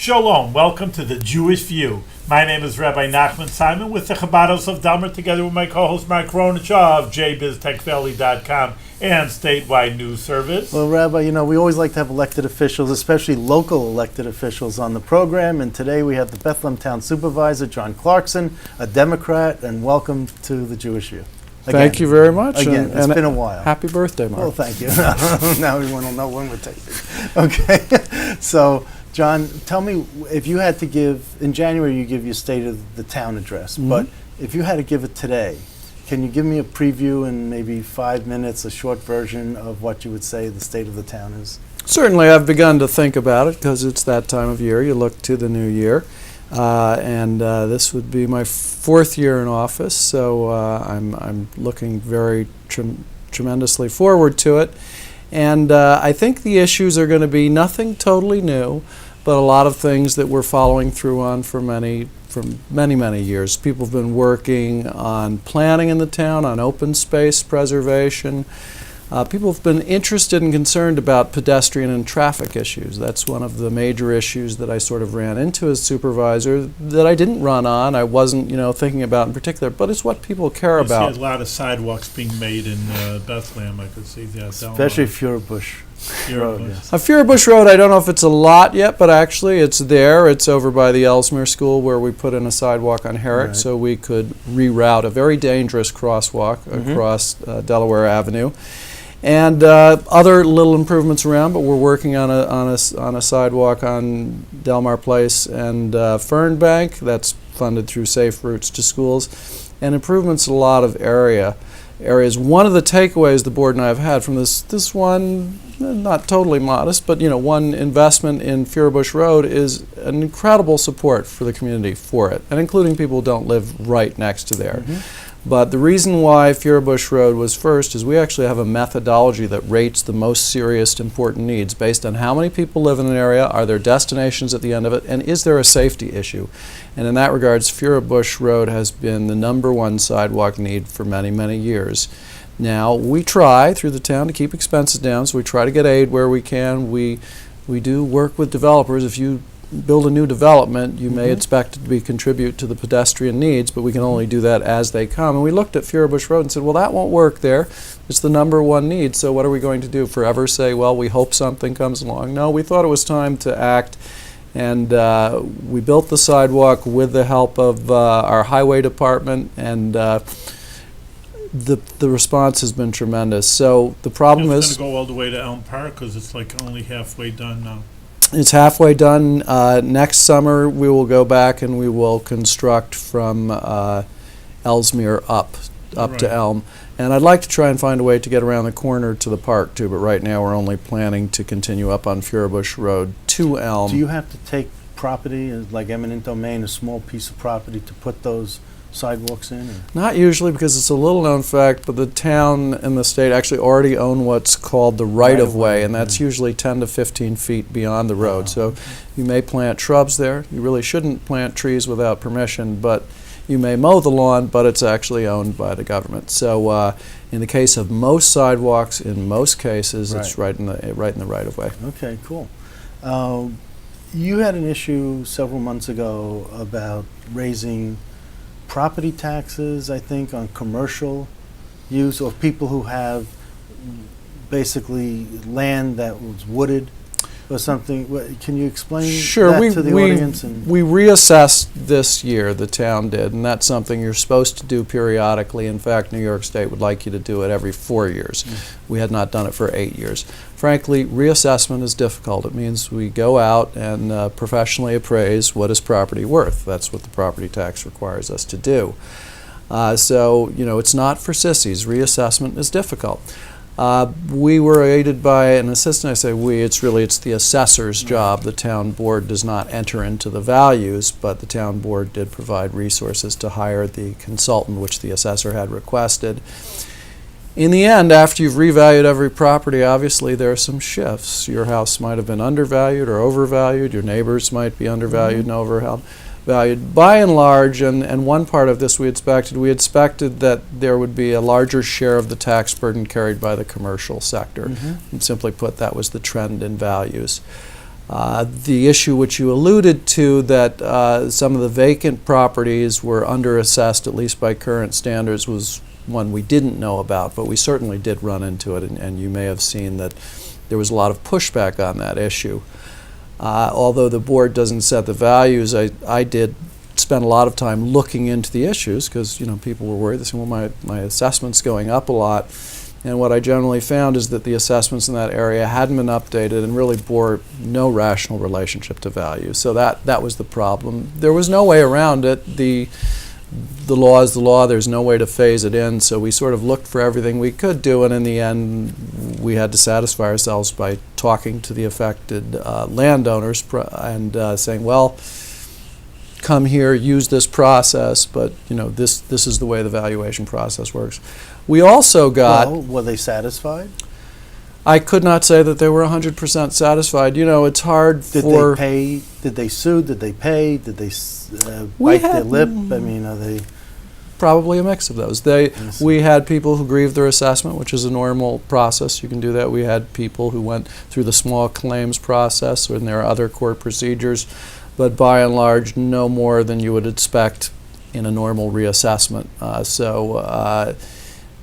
Shalom, welcome to the Jewish View. My name is Rabbi Nachman Simon with the Chabados of Delmer, together with my co-host Mark Ronich of jbiztechvalley.com and Statewide News Service. Well, Rabbi, we always like to have elected officials, especially local elected officials, on the program. And today we have the Bethlehem Town Supervisor, John Clarkson, a Democrat, and welcome to the Jewish View. Again. Thank you very much. Again, it's been a while. Happy birthday, Mark. Well, thank you. Now everyone will know when we're taking. Okay. So, John, tell me, if you had to give, in January you give your State of the Town address, but if you had to give it today, can you give me a preview in maybe 5 minutes, a short version of what you would say the state of the town is? Certainly, I've begun to think about it because it's that time of year. You look to the new year. And this would be my 4th year in office, so I'm looking very tremendously forward to it. And I think the issues are going to be nothing totally new, but a lot of things that we're following through on for many years. People have been working on planning in the town, on open space preservation. People have been interested and concerned about pedestrian and traffic issues. That's one of the major issues that I sort of ran into as supervisor that I didn't run on. I wasn't, thinking about in particular, but it's what people care about. I see a lot of sidewalks being made in Bethlehem. I could see that. Especially View-Bethlehem Road. Yes. View-Bethlehem Road, I don't know if it's a lot yet, but actually it's there. It's over by the Ellesmere School where we put in a sidewalk on Herrick, so we could reroute a very dangerous crosswalk across Delaware Avenue. And other little improvements around, but we're working on a sidewalk on Delmar Place and Fernbank. That's funded through Safe Routes to Schools, and improvements in a lot of areas. One of the takeaways the board and I have had from this one, not totally modest, but one investment in View-Bethlehem Road is an incredible support for the community for it, and including people who don't live right next to there. But the reason why View-Bethlehem Road was first is we actually have a methodology that rates the most serious important needs based on how many people live in an area, are there destinations at the end of it, and is there a safety issue? And in that regards, View-Bethlehem Road has been the #1 sidewalk need for many, many years. Now, we try through the town to keep expenses down, so we try to get aid where we can. We do work with developers. If you build a new development, you may expect it to contribute to the pedestrian needs, but we can only do that as they come. And we looked at View-Bethlehem Road and said, well, that won't work there. It's the #1 need, so what are we going to do? Forever say, well, we hope something comes along? No, we thought it was time to act, and we built the sidewalk with the help of our highway department, and the response has been tremendous. So the problem is... It's going to go all the way to Elm Park, because it's like only halfway done now. It's halfway done. Next summer we will go back and we will construct from Ellesmere up to Elm. And I'd like to try and find a way to get around the corner to the park too, but right now we're only planning to continue up on View-Bethlehem Road to Elm. Do you have to take property, like eminent domain, a small piece of property, to put those sidewalks in? Or? Not usually, because it's a little known fact, but the town and the state actually already own what's called the right-of-way, and that's usually 10 to 15 feet beyond the road. So you may plant shrubs there. You really shouldn't plant trees without permission, but you may mow the lawn, but it's actually owned by the government. So in the case of most sidewalks, in most cases, it's right in the right-of-way. Okay, cool. You had an issue several months ago about raising property taxes, I think, on commercial use, or people who have basically land that was wooded or something. Can you explain that to the audience? We reassessed this year, the town did, and that's something you're supposed to do periodically. In fact, New York State would like you to do it every 4 years. We had not done it for 8 years. Frankly, reassessment is difficult. It means we go out and professionally appraise what is property worth. That's what the property tax requires us to do. So, it's not for sissies. Reassessment is difficult. We were aided by an assistant. I say we, it's the assessor's job. The town board does not enter into the values, but the town board did provide resources to hire the consultant, which the assessor had requested. In the end, after you've revalued every property, obviously there are some shifts. Your house might have been undervalued or overvalued. Your neighbors might be undervalued and overvalued. By and large, and one part of this we expected that there would be a larger share of the tax burden carried by the commercial sector. And simply put, that was the trend in values. The issue which you alluded to, that some of the vacant properties were underassessed, at least by current standards, was one we didn't know about, but we certainly did run into it, and you may have seen that there was a lot of pushback on that issue. Although the board doesn't set the values, I did spend a lot of time looking into the issues, because people were worried. They said, well, my assessment's going up a lot. And what I generally found is that the assessments in that area hadn't been updated and really bore no rational relationship to value. So that was the problem. There was no way around it. The law is the law. There's no way to phase it in. So we sort of looked for everything we could do, and in the end, we had to satisfy ourselves by talking to the affected landowners and saying, well, come here, use this process, but this is the way the valuation process works. We also got... Well, were they satisfied? I could not say that they were 100% satisfied. It's hard Did for... they pay? Did they sue? Did they pay? Did they bite their lip? I mean, are they... Probably a mix of those. We had people who grieved their assessment, which is a normal process. You can do that. We had people who went through the small claims process, and there are other court procedures, but by and large, no more than you would expect in a normal reassessment.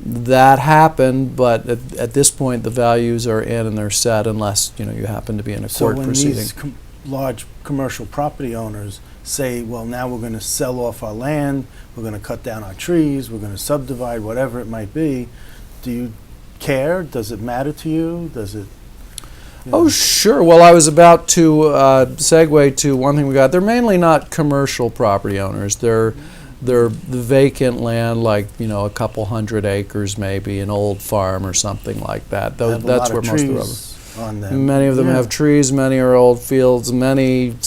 That happened, but at this point, the values are in and they're set, unless you happen to be in a court proceeding. So when these large commercial property owners say, well, now we're going to sell off our land, we're going to cut down our trees, we're going to subdivide, whatever it might be, do you care? Does it matter to you? Does it... Oh, sure. Well, I was about to segue to one thing we got. They're mainly not commercial property owners. They're the vacant land, like a couple hundred acres, maybe an old farm or something like that. That's where most of the rubber. On them. Many of them have trees. Many are old fields.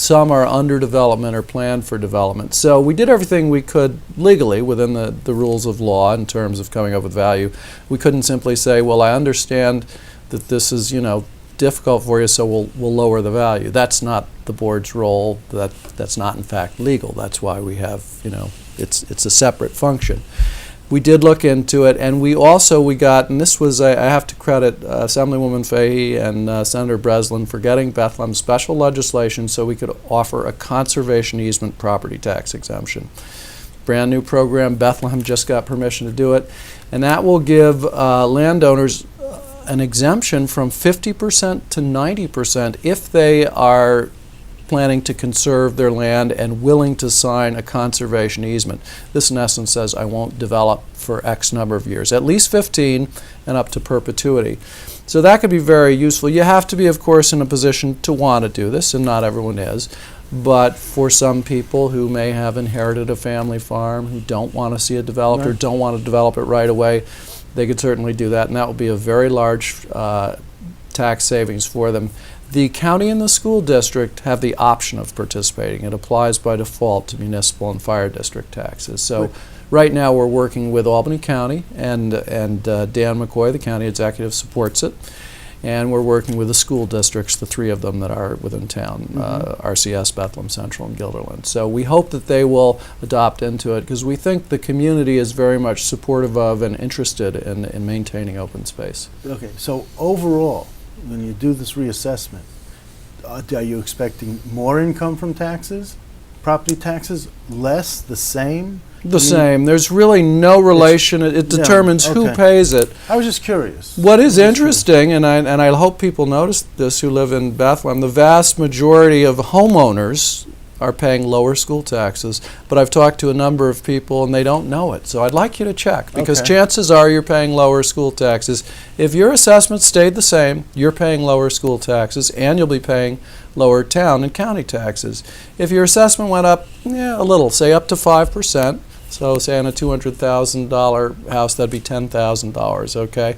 Some are under development or planned for development. So we did everything we could legally within the rules of law in terms of coming up with value. We couldn't simply say, well, I understand that this is difficult for you, so we'll lower the value. That's not the board's role. That's not in fact legal. That's why we have it's a separate function. We did look into it, and we got, and this was, I have to credit Assemblywoman Fahey and Senator Breslin for getting Bethlehem special legislation so we could offer a conservation easement property tax exemption. Brand new program. Bethlehem just got permission to do it, and that will give landowners an exemption from 50% to 90% if they are planning to conserve their land and willing to sign a conservation easement. This in essence says I won't develop for X number of years, at least 15 and up to perpetuity. So that could be very useful. You have to be, of course, in a position to want to do this, and not everyone is. But for some people who may have inherited a family farm, who don't want to see it developed or don't want to develop it right away, they could certainly do that, and that will be a very large tax savings for them. The county and the school district have the option of participating. It applies by default to municipal and fire district taxes. So right now we're working with Albany County, and Dan McCoy, the county executive, supports it. And we're working with the school districts, the three of them that are within town, RCS, Bethlehem Central, and Guilderland. So we hope that they will adopt into it, because we think the community is very much supportive of and interested in maintaining open space. Okay, so overall, when you do this reassessment, are you expecting more income from taxes, property taxes, less, the same? The same. There's really no relation. It determines who pays it. I was just curious. What is interesting, and I hope people notice this who live in Bethlehem, the vast majority of homeowners are paying lower school taxes, but I've talked to a number of people and they don't know it. So I'd like you to check, because chances are you're paying lower school taxes. If your assessment stayed the same, you're paying lower school taxes, and you'll be paying lower town and county taxes. If your assessment went up a little, say up to 5%, so say on a $200,000 house, that'd be $10,000, okay?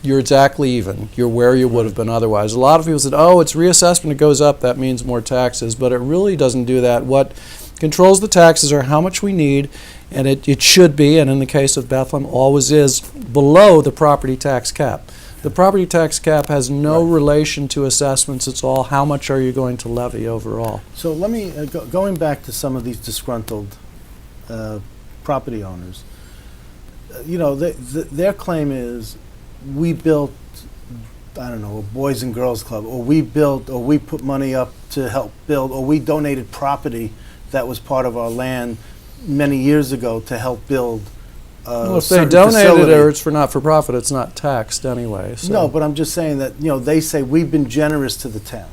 You're exactly even. You're where you would have been otherwise. A lot of people said, oh, it's reassessment, it goes up, that means more taxes, but it really doesn't do that. What controls the taxes are how much we need, and it should be, and in the case of Bethlehem, always is, below the property tax cap. The property tax cap has no relation to assessments. It's all how much are you going to levy overall. So let me, going back to some of these disgruntled property owners, their claim is, we built I don't know, a Boys and Girls Club, or we built, or we put money up to help build, or we donated property that was part of our land many years ago to help build Well, if they certain donated facility. or it's for not-for-profit, it's not taxed anyway. So. No, but I'm just saying that, they say we've been generous to the town.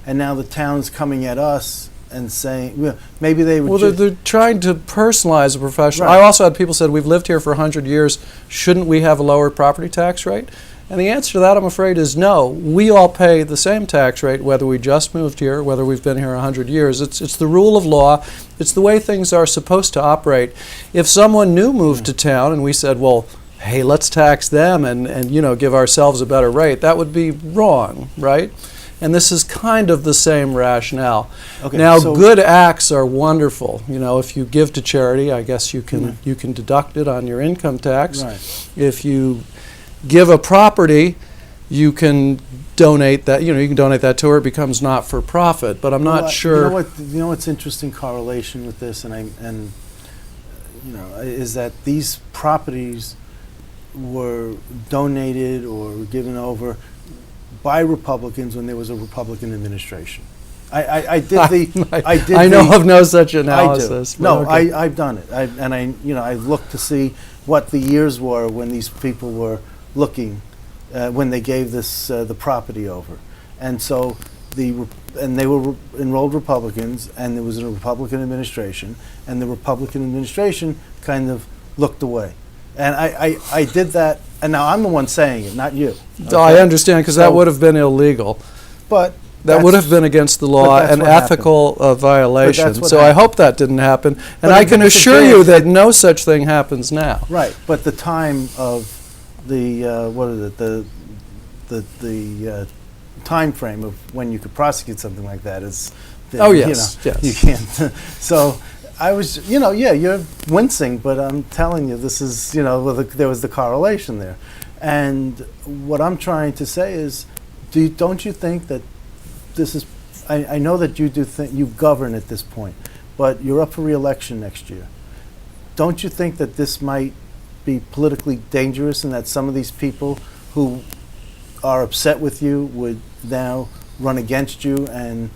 And now the town's coming at us and saying, maybe they would Well, they're trying to personalize a profession. Right. I also had people said, we've lived here for 100 years, shouldn't we have a lower property tax rate? And the answer to that, I'm afraid, is no. We all pay the same tax rate, whether we just moved here, whether we've been here 100 years. It's the rule of law. It's the way things are supposed to operate. If someone new moved to town and we said, well, hey, let's tax them and give ourselves a better rate, that would be wrong, right? And this is kind of the same rationale. Okay, now, so- good acts are wonderful. If you give to charity, I guess you can deduct it on your income tax. Right. If you give a property, you can donate that. You can donate that to her. It becomes not for profit. But I'm not sure. You know what's interesting correlation with this, is that these properties were donated or given over by Republicans when there was a Republican administration. I know of no such analysis. I do. but No, okay. I've done it. I looked to see what the years were when these people were looking when they gave this the property over, and so they were enrolled Republicans, and there was a Republican administration, and the Republican administration kind of looked away, and I did that, and now I'm the one saying it, not you. I okay? understand, because So- that would have been illegal. But That would that's- have been against the but law, that's an what happened. ethical violation. what So I happened. hope that didn't happen. And But I it can didn't assure you advance. that no such thing happens now. Right, but the time of the the time frame of when you could prosecute something like that is. Oh, yes, yes. You can't. So I was, you're wincing, but I'm telling you, this is, there was the correlation there, and what I'm trying to say is, don't you think that this is? I know that you do think you govern at this point, but you're up for re-election next year. Don't you think that this might be politically dangerous, and that some of these people who are upset with you would now run against you and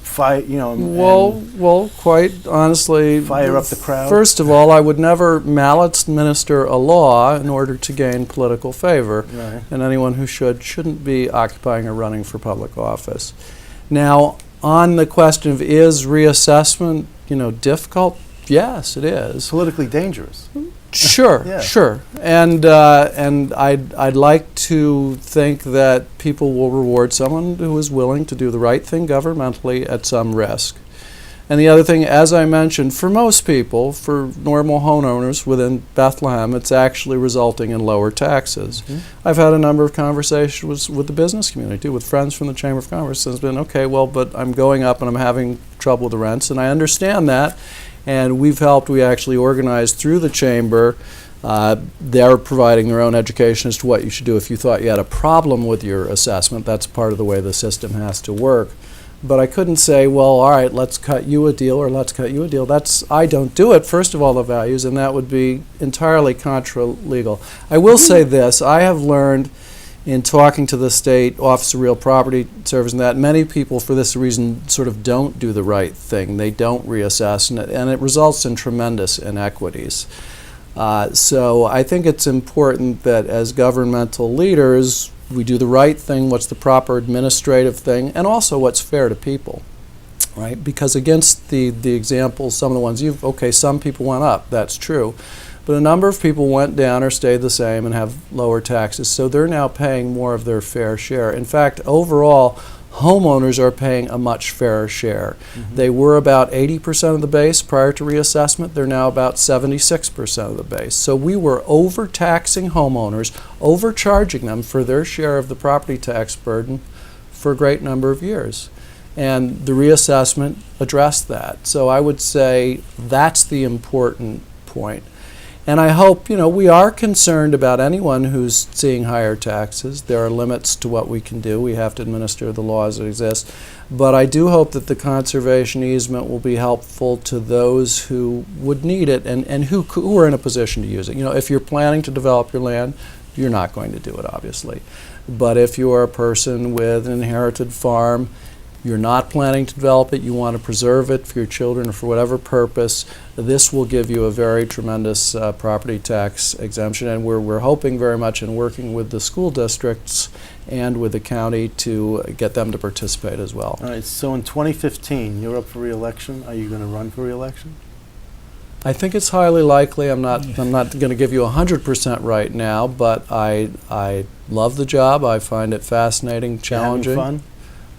fight, Well, quite honestly, fire up the crowd? First of all, I would never maladminister a law in order to gain political favor, Right. and anyone who shouldn't be occupying or running for public office. Now, on the question of is reassessment, difficult? Yes, it is. politically dangerous. Sure, Yeah. sure, and I'd like to think that people will reward someone who is willing to do the right thing governmentally at some risk. And the other thing, as I mentioned, for most people, for normal homeowners within Bethlehem, it's actually resulting in lower taxes. Mhm. I've had a number of conversations with the business community, with friends from the Chamber of Commerce, and it's been, okay, well, but I'm going up and I'm having trouble with the rents, and I understand that. And we actually organized through the Chamber. They're providing their own education as to what you should do if you thought you had a problem with your assessment. That's part of the way the system has to work. But I couldn't say, well, all right, let's cut you a deal or let's cut you a deal. I don't do it, first of all, the values, and that would be entirely contra-legal. I will say this, I have learned in talking to the State Office of Real Property Service that many people, for this reason, sort of don't do the right thing. They don't reassess, and it results in tremendous inequities. So I think it's important that as governmental leaders, we do the right thing, what's the proper administrative thing, and also what's fair to people, right? Because against the examples, some of the ones some people went up, that's true. But a number of people went down or stayed the same and have lower taxes, so they're now paying more of their fair share. In fact, overall, homeowners are paying a much fairer share. Mhm. They were about 80% of the base prior to reassessment. They're now about 76% of the base. So we were overtaxing homeowners, overcharging them for their share of the property tax burden for a great number of years. And the reassessment addressed that. So I would say that's the important point. And I hope, we are concerned about anyone who's seeing higher taxes. There are limits to what we can do. We have to administer the laws that exist. But I do hope that the conservation easement will be helpful to those who would need it and who are in a position to use it. If you're planning to develop your land, you're not going to do it, obviously. But if you are a person with an inherited farm, you're not planning to develop it, you want to preserve it for your children or for whatever purpose, this will give you a very tremendous property tax exemption. And we're hoping very much in working with the school districts and with the county to get them to participate as well. All right, so in 2015, you're up for re-election. Are you going to run for re-election? I think it's highly likely. I'm not going to give you 100% right now, but I love the job. I find it fascinating, challenging. You having fun?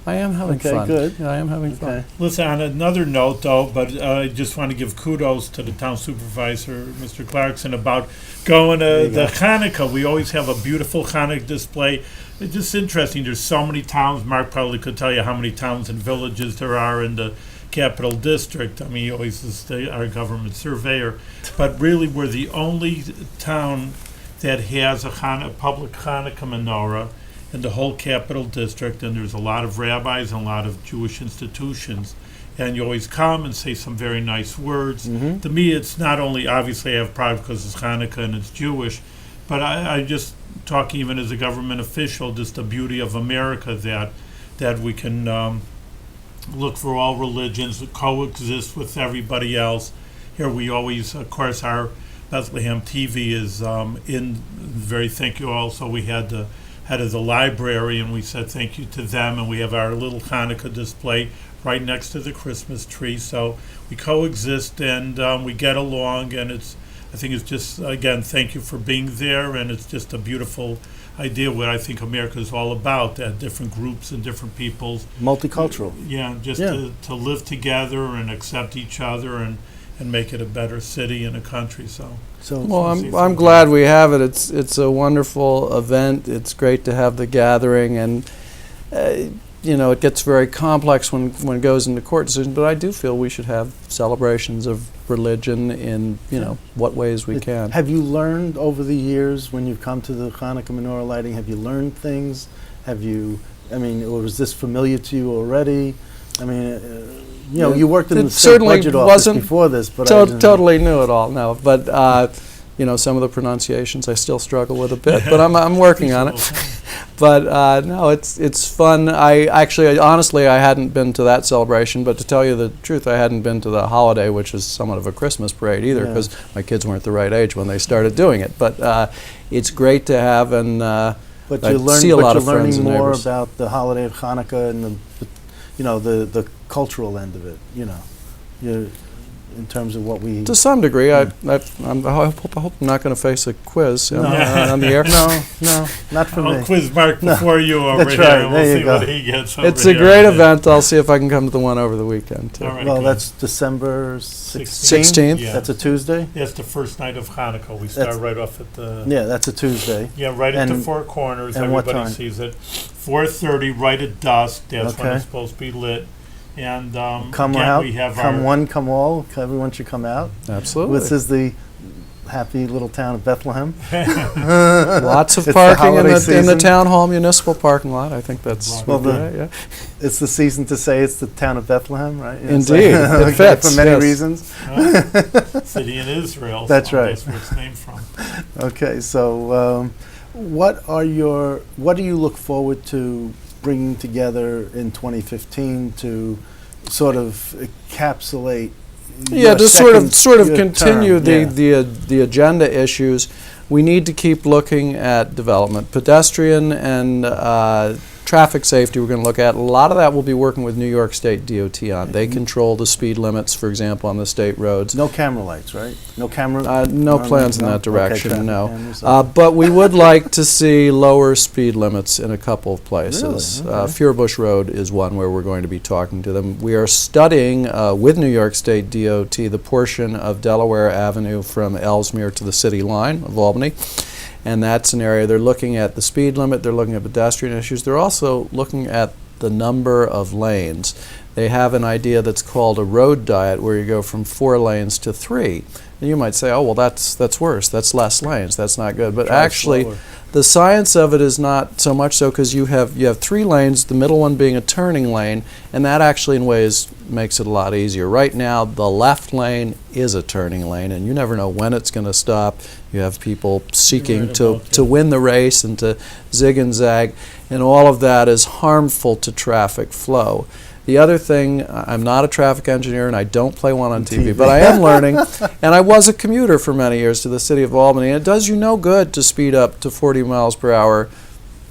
I am having fun. Okay, good. Yeah, I am having fun. Listen, on another note, though, but I just want to give kudos to the town supervisor, Mr. Clarkson, about going to the Hanukkah. We always have a beautiful Hanukkah display. It's just interesting. There's so many towns. Mark probably could tell you how many towns and villages there are in the Capital District. I mean, he always is our government surveyor. But really, we're the only town that has a public Hanukkah menorah in the whole Capital District, and there's a lot of rabbis and a lot of Jewish institutions. And you always come and say some very nice words. Mm-hmm. To me, it's not only, obviously I have pride because it's Hanukkah and it's Jewish, but I just talk even as a government official, just the beauty of America, that we can look for all religions, coexist with everybody else. Here we always, of course, our Bethlehem TV is very thank you all. So we had the head of the library, and we said thank you to them, and we have our little Hanukkah display right next to the Christmas tree. So we coexist and we get along, and I think it's just, again, thank you for being there, and it's just a beautiful idea what I think America is all about, that different groups and different peoples. Multicultural. To live together and accept each other and make it a better city and a country. Well, I'm glad we have it. It's a wonderful event. It's great to have the gathering, and it gets very complex when it goes into court decisions. But I do feel we should have celebrations of religion in what ways we can. Have you learned over the years when you've come to the Hanukkah menorah lighting? Have you learned things? Or was this familiar to you already? I mean. You worked in the state budget office before this, but totally knew it all. No, but some of the pronunciations I still struggle with a bit, but I'm working on it. But no, it's fun. Honestly, I hadn't been to that celebration, but to tell you the truth, I hadn't been to the holiday, which is somewhat of a Christmas parade either, because my kids weren't the right age when they started doing it. But it's great to have, and but I see a lot of friends and learning more neighbors. about the holiday of Hanukkah and the cultural end of it, in terms of what we... To some degree. I hope I'm not going to face a quiz on the air. No, not for me. I'll quiz Mark before you over That's here, right. and we'll There you see go. what he gets over It's a here. great event. I'll see if I can come to the one over the weekend, too. All right, Well, good. that's December 16th. 16th. Yeah. That's a Tuesday? That's the first night of Hanukkah. We start right off at the... Yeah, that's a Tuesday. Yeah, right at the And- Four Corners. and what Everybody time? sees it. 4:30, right at dusk. That's when Okay. it's supposed to be lit. And Come again, out, we have come our... one, come all. Everyone should come out. Absolutely. This is the happy little town of Bethlehem. Lots of It's the parking in holiday the season. town hall municipal parking lot. I think that's Well, yeah. It's the season to say it's the town of Bethlehem, right? Indeed. It fits, for many yes. reasons. City in Israel. That's so right. That's where it's named from. Okay, so what do you look forward to bringing together in 2015 to sort of encapsulate? Yeah, to sort of your continue term, the agenda issues. We need to keep looking at development, pedestrian and traffic safety. We're going to look at a lot of that. We'll be working with New York State DOT on. They control the speed limits, for example, on the state roads. No camera lights, right? No camera. No plans in no? that direction, Okay, no. cameras, But we would like to see lower speed limits in a couple of places. Really? Okay. Furbush Road is one where we're going to be talking to them. We are studying with New York State DOT the portion of Delaware Avenue from Ellesmere to the city line of Albany. And that's an area they're looking at the speed limit, they're looking at pedestrian issues, they're also looking at the number of lanes. they have an idea that's called a road diet, where you go from 4 lanes to 3. And you might say, oh, well, that's worse. That's less lanes. That's not good. But Drive actually, slower. the science of it is not so much so, because you have 3 lanes, the middle one being a turning lane, and that actually in ways makes it a lot easier. Right now, the left lane is a turning lane, and you never know when it's going to stop. You have people seeking to win the race and to zig and zag, and all of that is harmful to traffic flow. The other thing, I'm not a traffic engineer and I don't play one on TV, but I am learning, and I was a commuter for many years to the city of Albany, and it does you no good to speed up to 40 miles per hour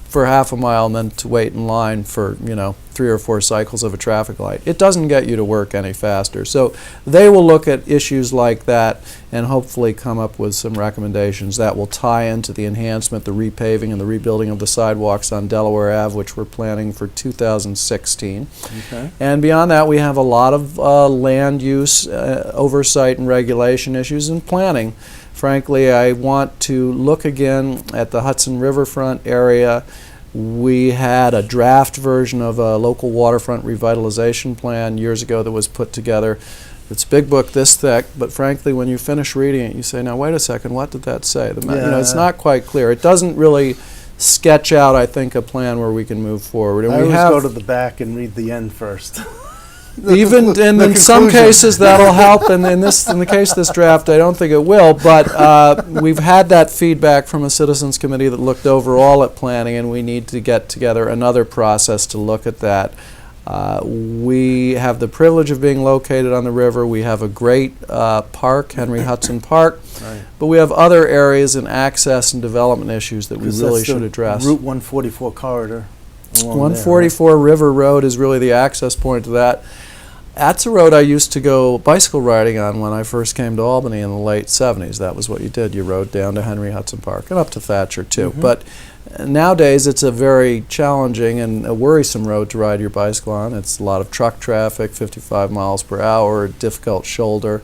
for half a mile and then to wait in line for 3 or 4 cycles of a traffic light. It doesn't get you to work any faster. So they will look at issues like that and hopefully come up with some recommendations that will tie into the enhancement, the repaving, and the rebuilding of the sidewalks on Delaware Ave, which we're planning for 2016. Okay. And beyond that, we have a lot of land use oversight and regulation issues and planning. Frankly, I want to look again at the Hudson Riverfront area. We had a draft version of a local waterfront revitalization plan years ago that was put together. It's a big book this thick, but frankly, when you finish reading it, you say, now wait a second, what did that say? It's not quite clear. It doesn't really sketch out, I think, a plan where we can move forward. And I we always go to the back and read the end first. Even in some cases that'll help, and in the case of this draft, I don't think it will. But we've had that feedback from a citizens committee that looked overall at planning, and we need to get together another process to look at that. We have the privilege of being located on the river. We have a great park, Henry Hudson Park, Right. but we have other areas and access and development issues that we really should address. Route 144 corridor. along 144 River Road is really the access point to that. That's a road I used to go bicycle riding on when I first came to Albany in the late 70s. That was what you did. You rode down to Henry Hudson Park and up to Thatcher, too. Mhm. But nowadays, it's a very challenging and a worrisome road to ride your bicycle on. It's a lot of truck traffic, 55 miles per hour, difficult shoulder.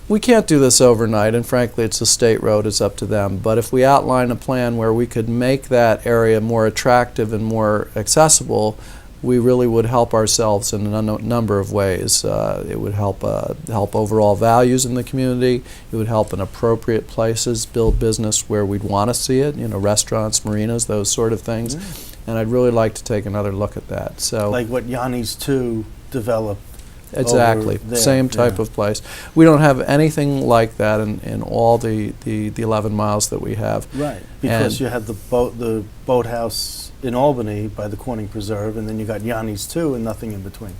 We can't do this overnight, and frankly, it's a state road. It's up to them. But if we outline a plan where we could make that area more attractive and more accessible, we really would help ourselves in a number of ways. It would help overall values in the community. It would help in appropriate places build business where we'd want to see it, restaurants, marinas, those sort of things. And I'd really like to take another look at that. So, like what Yanni's 2 developed. exactly, over there, same type yeah. of place. We don't have anything like that in all the 11 miles that we have. Right, because And- you had the boathouse in Albany by the Corning Preserve, and then you got Yanni's 2 and nothing in between.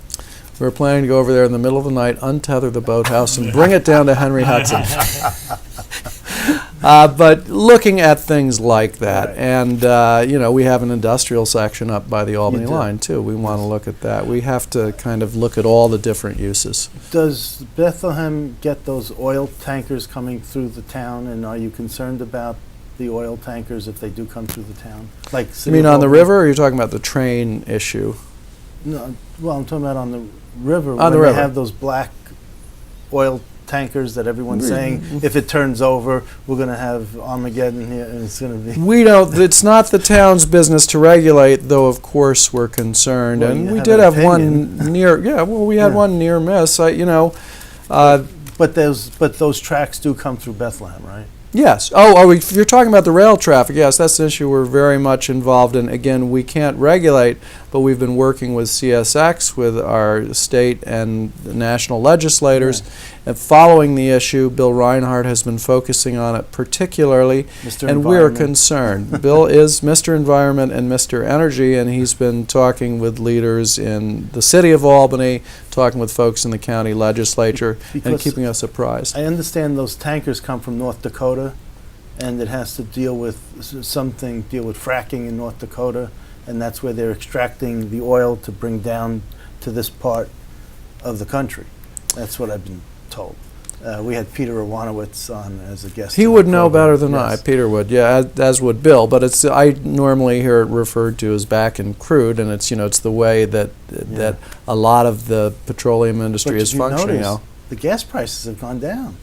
We're planning to go over there in the middle of the night, untether the boathouse, and bring it down to Henry Hudson. But looking at things like that, Right. and we have an industrial section up by the Albany do. line too. We want to look at that. We have to kind of look at all the different uses. Does Bethlehem get those oil tankers coming through the town, and are you concerned about the oil tankers if they do come through the town? Like You City mean of on the Albany? river, or are you talking about the train issue? No, well, I'm talking about on the river. On when the they river. have those black oil tankers that everyone's saying, if it turns over, we're going to have Armageddon here, and it's going to be... We don't. It's not the town's business to regulate, though. Of course, we're concerned, Well, and you we have did an have opinion. one near. Yeah, well, we had Yeah. one near miss. But those tracks do come through Bethlehem, right? Yes. If you're talking about the rail traffic, yes, that's an issue we're very much involved in. Again, we can't regulate, but we've been working with CSX, with our state and national legislators, and following the issue. Bill Reinhardt has been focusing on it particularly, Mr. and we are Environment. concerned. Bill is Mr. Environment and Mr. Energy, and he's been talking with leaders in the city of Albany, talking with folks in the county legislature, and Because keeping us apprised. I understand those tankers come from North Dakota, and it has to deal with fracking in North Dakota, and that's where they're extracting the oil to bring down to this part of the country. That's what I've been told. We had Peter Iwanowitz on as a guest. He on would the know program. better than I. Yes. Peter would, yeah, as would Bill. But I normally hear it referred to as back in crude, and it's the way that a lot of the petroleum industry But is if you functioning notice, now. the gas prices have gone down.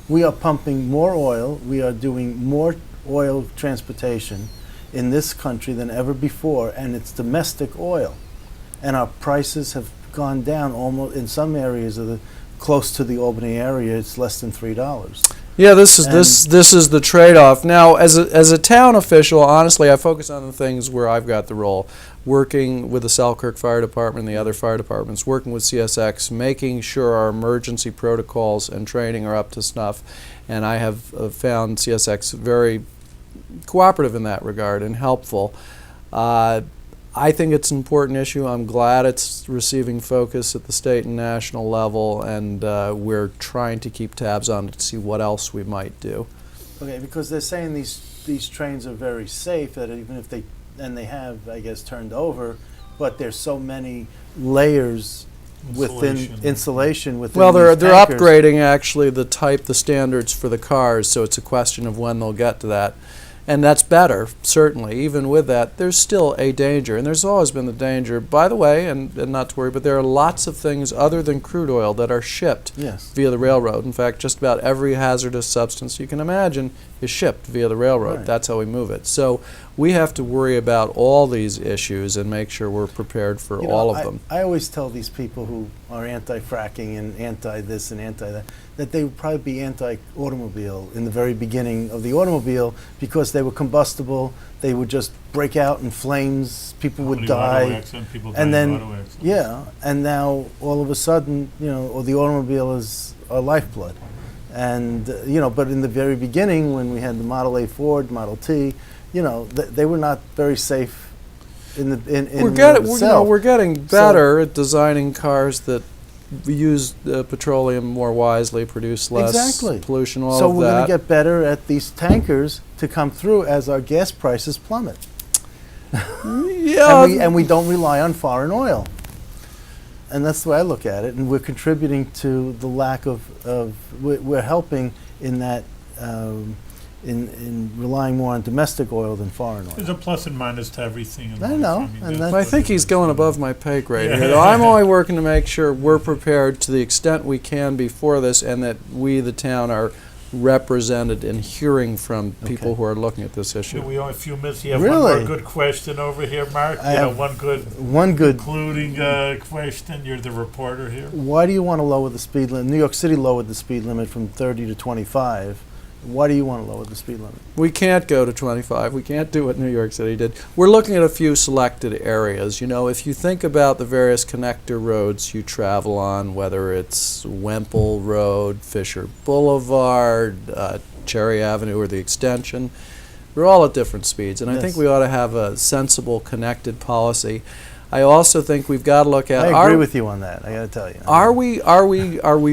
We are pumping more oil. We are doing more oil transportation in this country than ever before, and it's domestic oil. And our prices have gone down almost in some areas of the close to the Albany area. It's less than $3. Yeah, this is the trade-off. Now, as a town official, honestly, I focus on the things where I've got the role, working with the Selkirk Fire Department and the other fire departments, working with CSX, making sure our emergency protocols and training are up to snuff. And I have found CSX very cooperative in that regard and helpful. I think it's an important issue. I'm glad it's receiving focus at the state and national level, and we're trying to keep tabs on it to see what else we might do. Okay, because they're saying these trains are very safe, that even if they have, I guess, turned over, but there's so many layers within insulation within Well, they're these tankers. upgrading actually the standards for the cars, so it's a question of when they'll get to that. And that's better, certainly. Even with that, there's still a danger. And there's always been the danger, by the way, and not to worry, but there are lots of things other than crude oil that are shipped via the railroad. In fact, just about every hazardous substance you can imagine is shipped via the railroad. Right. That's how we move it. So we have to worry about all these issues and make sure we're prepared for all of them. I always tell these people who are anti-fracking and anti-this and anti-that, that they would probably be anti-automobile in the very beginning of the automobile, because they were combustible, they would just break out in flames, people would die. And then, and now all of a sudden, the automobile is our lifeblood. And, but in the very beginning, when we had the Model A Ford, Model T, they were not very safe we're getting better at designing cars that use petroleum more wisely, produce less pollution, all of that. So we're going to get better at these tankers to come through as our gas prices plummet. And we don't rely on foreign oil. And that's the way I look at it. And we're contributing to the lack we're helping in that, in relying more on domestic oil than foreign oil. There's a plus and minus to everything. I know. I think he's going above my pay grade here, though. I'm only working to make sure we're prepared to the extent we can before this, and that we, the town, are represented and hearing from people who are looking at this issue. We only a few minutes. You have one more good question over here, Mark. I have one good concluding question. You're the reporter here. Why do you want to lower the speed limit? New York City lowered the speed limit from 30 to 25. Why do you want to lower the speed limit? We can't go to 25. We can't do what New York City did. We're looking at a few selected areas. If you think about the various connector roads you travel on, whether it's Wemple Road, Fisher Boulevard, Cherry Avenue, or the extension, we're all at different speeds. And I think we ought to have a sensible, connected policy. I also think we've got to look at. I agree with you on that. I got to tell you. Are we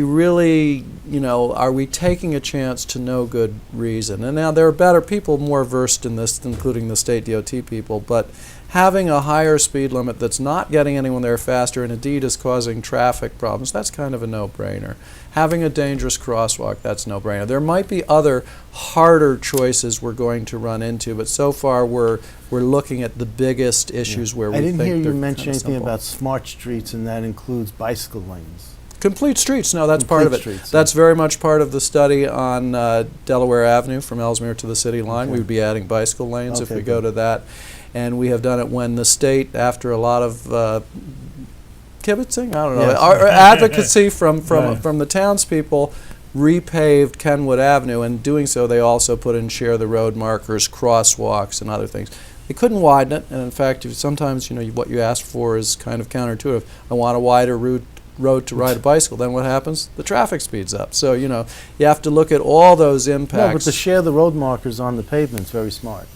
really? Are we taking a chance to no good reason? And now there are better people more versed in this, including the state DOT people. But having a higher speed limit that's not getting anyone there faster and indeed is causing traffic problems, that's kind of a no-brainer. Having a dangerous crosswalk, that's no-brainer. There might be other harder choices we're going to run into, but so far we're looking at the biggest issues where we think they're I didn't hear you mention kind of anything simple. about smart streets, and that includes bicycle lanes. Complete streets, no, that's part of it. That's very much part of the study on Delaware Avenue from Ellesmere to the city line. We would be adding bicycle lanes if we go to that. And we have done it when the state, after a lot of kibitzing, I don't know, our advocacy from the townspeople, repaved Kenwood Avenue. And doing so, they also put in share the road markers, crosswalks, and other things. They couldn't widen it, and in fact, sometimes what you ask for is kind of counterintuitive. I want a wider road to ride a bicycle. Then what happens? The traffic speeds up. So you have to look at all those impacts. No, but to share the road markers on the pavement is very smart.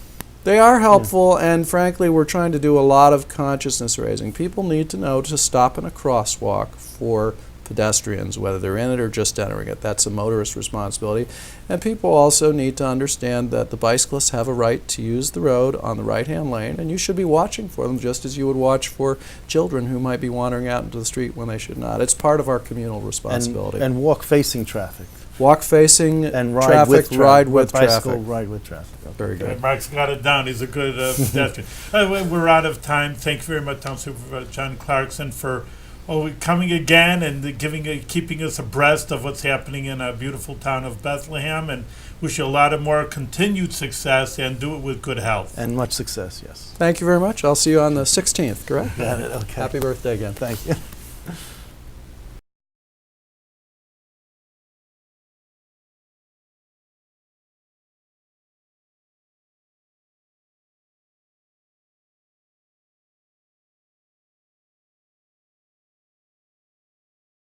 They are helpful, and frankly, we're trying to do a lot of consciousness raising. People need to know to stop in a crosswalk for pedestrians, whether they're in it or just entering it. That's a motorist responsibility. And people also need to understand that the bicyclists have a right to use the road on the right-hand lane, and you should be watching for them just as you would watch for children who might be wandering out into the street when they should not. It's part of our communal responsibility. And walk-facing traffic. Walk-facing and traffic, ride with bicycle, traffic. ride with traffic. Okay. Very good. Mark's got it down. He's a good pedestrian. We're out of time. Thank you very much, Town Supervisor John Clarkson, for coming again and keeping us abreast of what's happening in our beautiful town of Bethlehem, and wish you a lot of more continued success, and do it with good health. And much success, yes. Thank you very much. I'll see you on the 16th, correct? Got it, okay. Happy birthday again. Thank you.